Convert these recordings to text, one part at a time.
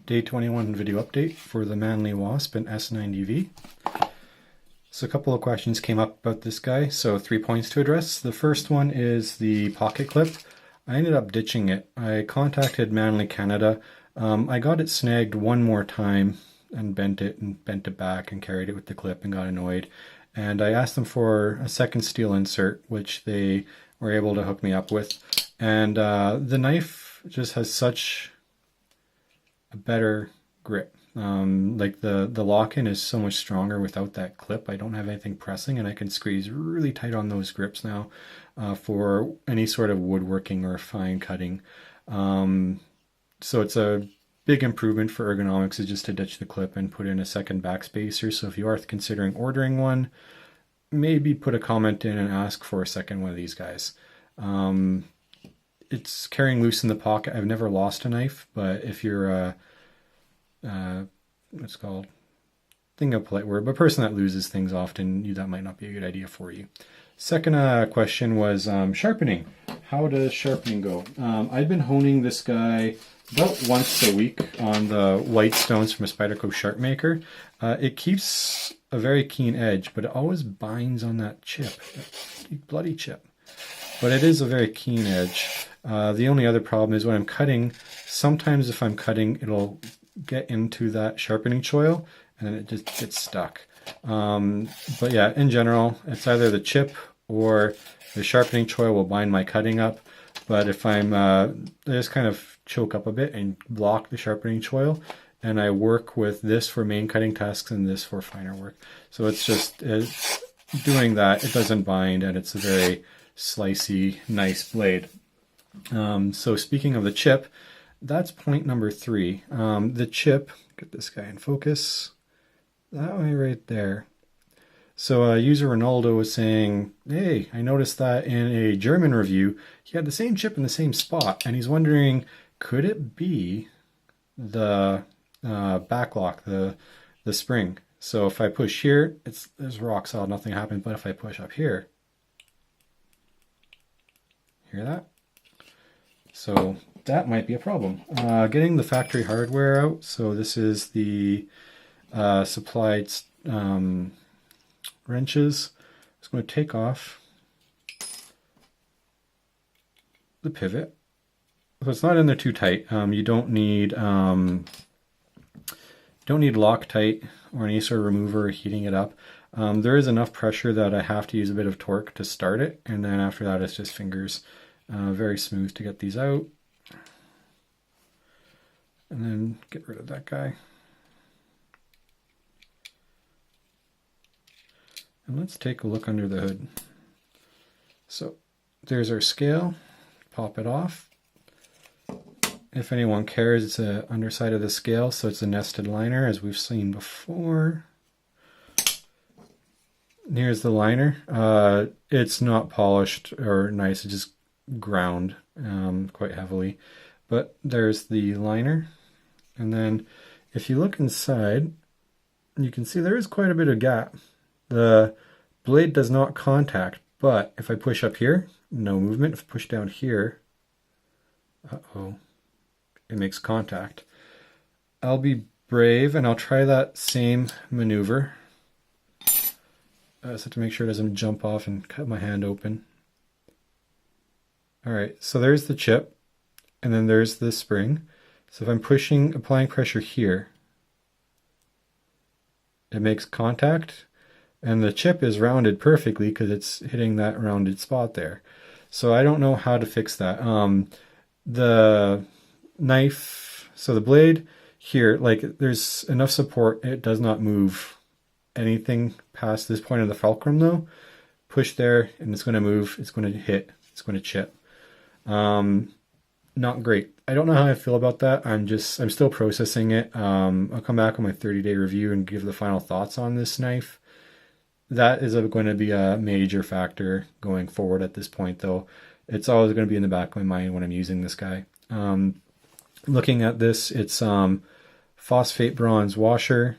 Day 21 video update for the Manly WASP and S90V. So a couple of questions came up about this guy, so 3 points to address. The first one is the pocket clip. I ended up ditching it. I contacted Manly Canada. I got it snagged one more time and bent it back and carried it with the clip and got annoyed. And I asked them for a second steel insert, which they were able to hook me up with. And the knife just has such a better grip. Like the lock-in is so much stronger without that clip. I don't have anything pressing and I can squeeze really tight on those grips now for any sort of woodworking or fine cutting. So it's a big improvement for ergonomics is just to ditch the clip and put in a second backspacer. So if you are considering ordering one, maybe put a comment in and ask for a second one of these guys. It's carrying loose in the pocket. I've never lost a knife, but if you're what's it called? Think of a polite word, but a person that loses things often, that might not be a good idea for you. Second question was sharpening. How does sharpening go? I've been honing this guy about once a week on the white stones from a Spyderco Sharp Maker. It keeps a very keen edge, but it always binds on that chip, that bloody chip. But it is a very keen edge. The only other problem is when I'm cutting, sometimes if I'm cutting, it'll get into that sharpening choil and then it just gets stuck. But yeah, in general, it's either the chip or the sharpening choil will bind my cutting up. But if I'm, I just kind of choke up a bit and block the sharpening choil, and I work with this for main cutting tasks and this for finer work. So it's just doing that, it doesn't bind, and it's a very slicey, nice blade. So speaking of the chip, that's point number 3. The chip, get this guy in focus, that way right there. So user Ronaldo was saying, hey, I noticed that in a German review, he had the same chip in the same spot, and he's wondering, could it be the backlock, the spring? So if I push here, there's rock solid, nothing happened, but if I push up here, hear that? So that might be a problem. Getting the factory hardware out. So this is the supplied wrenches. I'm just going to take off the pivot. So it's not in there too tight. You don't need Loctite or any sort of remover or heating it up. There is enough pressure that I have to use a bit of torque to start it, and then after that it's just fingers. Very smooth to get these out. And then get rid of that guy. And let's take a look under the hood. So there's our scale. Pop it off. If anyone cares, it's the underside of the scale, so it's a nested liner as we've seen before. Here's the liner. It's not polished or nice, it's just ground quite heavily. But there's the liner. And then if you look inside, you can see there is quite a bit of gap. The blade does not contact, but if I push up here, no movement. If I push down here, it makes contact. I'll be brave and I'll try that same maneuver. I just have to make sure it doesn't jump off and cut my hand open. Alright, so there's the chip, and then there's the spring. So if I'm applying pressure here, it makes contact, and the chip is rounded perfectly because it's hitting that rounded spot there. So I don't know how to fix that. The knife, so the blade here, like there's enough support, it does not move anything past this point of the fulcrum though. Push there and it's going to move, it's going to hit, it's going to chip. Not great. I don't know how I feel about that. I'm still processing it. I'll come back on my 30-day review and give the final thoughts on this knife. That is going to be a major factor going forward at this point though. It's always going to be in the back of my mind when I'm using this guy. Looking at this, it's phosphate bronze washer.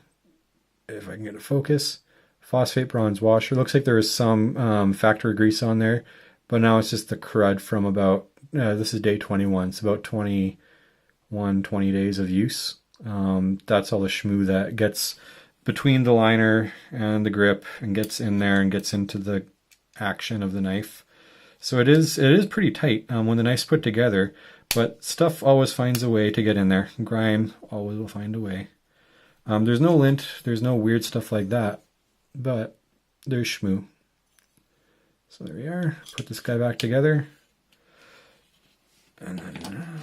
If I can get a focus. Phosphate bronze washer. Looks like there is some factory grease on there, but now it's just the crud from about, this is day 21, it's about 20 days of use. That's all the shmoo that gets between the liner and the grip and gets in there and gets into the action of the knife. So it is pretty tight when the knife's put together, but stuff always finds a way to get in there. Grime always will find a way. There's no lint, there's no weird stuff like that, but there's shmoo. So there we are. Put this guy back together. And then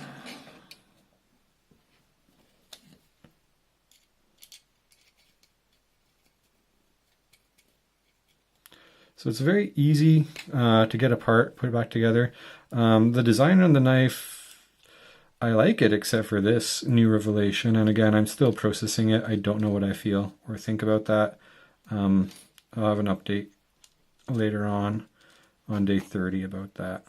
so it's very easy to get apart, put it back together. The design on the knife, I like it except for this new revelation. And again, I'm still processing it. I don't know what I feel or think about that. I'll have an update later on day 30 about that.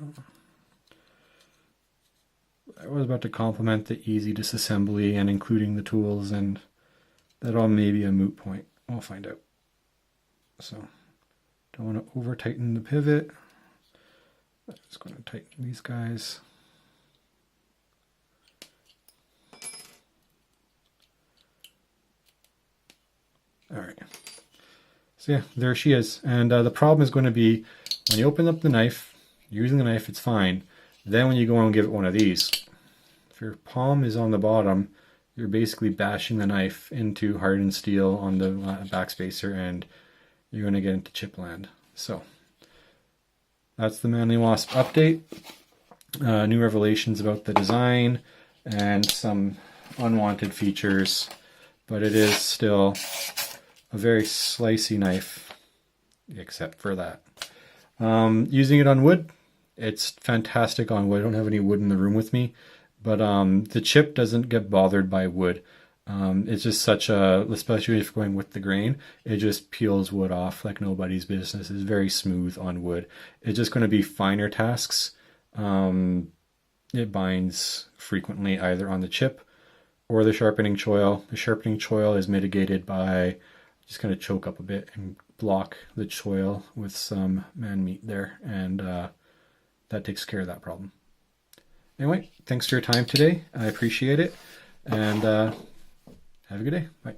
I was about to compliment the easy disassembly and including the tools, and that all may be a moot point. We'll find out. So don't want to over tighten the pivot. I'm just going to tighten these guys. All right. So yeah, there she is. And the problem is going to be when you open up the knife, you're using the knife, it's fine. Then when you go and give it one of these, if your palm is on the bottom, you're basically bashing the knife into hardened steel on the backspacer, and you're going to get into chip land. So that's the Manly WASP update. New revelations about the design and some unwanted features, but it is still a very slicey knife, except for that. Using it on wood, it's fantastic on wood. I don't have any wood in the room with me, but the chip doesn't get bothered by wood. It's just such a, especially if you're going with the grain, it just peels wood off like nobody's business. It's very smooth on wood. It's just going to be finer tasks. It binds frequently either on the chip or the sharpening choil. The sharpening choil is mitigated by just kind of choke up a bit and block the choil with some man meat there, and that takes care of that problem. Anyway, thanks for your time today. I appreciate it, and have a good day. Bye.